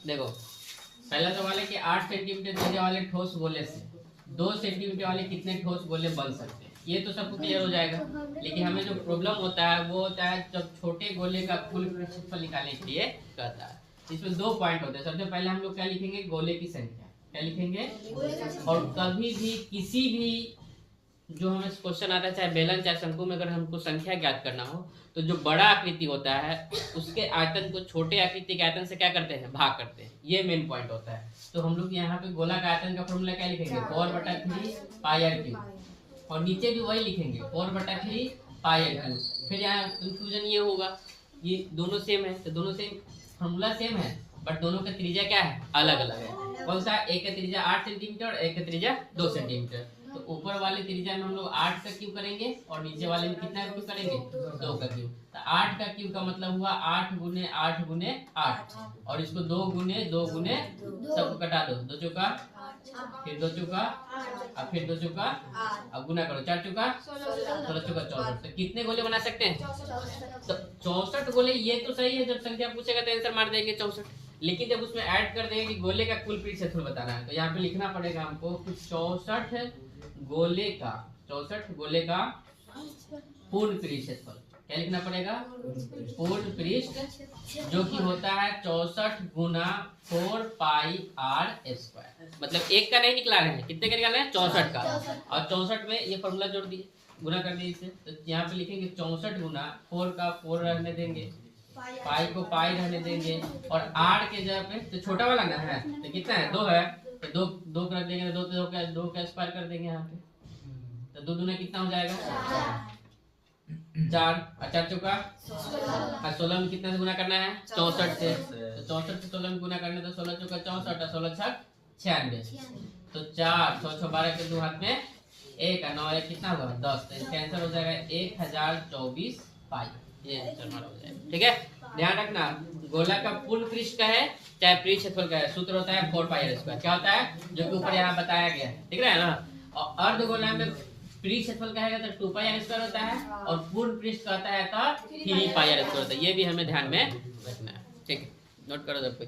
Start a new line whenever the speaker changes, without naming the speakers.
देखो पहला सवाल है कि 8 सेंटीमीटर त्रिज्या वाले ठोस गोले से 2 सेंटीमीटर वाले कितने ठोस गोले बन सकते हैं। ये तो सबको क्लियर हो जाएगा, लेकिन हमें जो प्रॉब्लम होता है वो होता है जब छोटे गोले का कुल क्षेत्रफल निकालने के लिए कहता है। इसमें 2 पॉइंट होते हैं। सबसे पहले हम लोग क्या लिखेंगे, गोले की संख्या क्या लिखेंगे, और कभी भी किसी भी जो हमें क्वेश्चन आता है चाहे बेलन चाहे शंकु में, अगर हमको संख्या ज्ञात करना हो तो जो बड़ा आकृति होता है उसके आयतन को छोटे आकृति के आयतन से क्या करते हैं, भाग करते हैं। ये मेन पॉइंट होता है। तो हम लोग यहाँ पे गोला का आयतन का फॉर्मूला क्या लिखेंगे, 4/3 पाई आर क्यूब, और नीचे भी वही लिखेंगे 4/3 पाई आर क्यूब। फिर यहाँ कंफ्यूजन ये होगा, ये दोनों सेम है तो दोनों सेम फॉर्मूला सेम है, बट दोनों का त्रिज्या क्या है, अलग अलग है। कौन सा, एक का त्रिज्या 8 सेंटीमीटर और एक का त्रिज्या 2 सेंटीमीटर। तो ऊपर वाले त्रिज्या में हम लोग 8 का क्यूब करेंगे और नीचे वाले में कितना क्यूब करेंगे, 2 का क्यूब। तो 8 का क्यूब का मतलब हुआ 8 गुने 8 गुने 8, और इसको 2 गुने 2 गुने सबको कटा दो, 2 चौका फिर 2 चौका और फिर 2 चौका, अब गुना करो 4 चौका 16 चौका 64। तो कितने गोले बना सकते हैं, तो 64 गोले। ये तो सही है, जब संख्या पूछेगा तो आंसर मार देंगे 64, लेकिन जब उसमें ऐड कर देंगे कि गोले का कुल पीठ क्षेत्रफल बताना है तो यहाँ पे लिखना पड़ेगा हमको कि 64 गोले का पूर्ण पृष्ठ क्षेत्रफल। क्या लिखना पड़ेगा, पूर्ण पृष्ठ, जो कि होता है 64 गुना 4 पाई r स्क्वायर। मतलब एक का नहीं निकला है, कितने का निकालना है, 64 का, और 64 में ये फॉर्मूला जोड़ दिए, गुना कर दिए इसे। तो यहाँ पे लिखेंगे 64 गुना 4 का 4 रहने देंगे, पाई को पाई रहने देंगे, और r के जगह पे तो छोटा वाला ना है तो कितना है, 2 है, तो 2 कर देंगे, 2 का स्क्वायर कर देंगे यहाँ पे, तो 2 दूना कितना हो जाएगा 4, और 4 चौका और 16 में कितना से गुना करना है, 64 से। तो 64 से 16 में गुना करना तो 16 चौका 64 और 16 छक 96। तो 4 6 6 12 के 2 हाथ में 1 और 9 1 कितना हुआ 10। तो इसका आंसर हो जाएगा 1024 पाई। ये आंसर हमारा हो जाएगा। ठीक है, ध्यान रखना गोला का पूर्ण पृष्ठ का है चाहे पृष्ठ क्षेत्रफल का है, सूत्र होता है 4 पाई आर स्क्वायर। क्या होता है, जो कि ऊपर यहाँ बताया गया है, ठीक है ना। और अर्धगोला में पृष्ठ क्षेत्रफल का है तो 2 पाई आर स्क्वायर होता है, और पूर्ण पृष्ठ का होता है तो 3 पाई आर स्क्वायर होता है। ये भी हमें ध्यान में रखना है। ठीक है, नोट करो जब कोई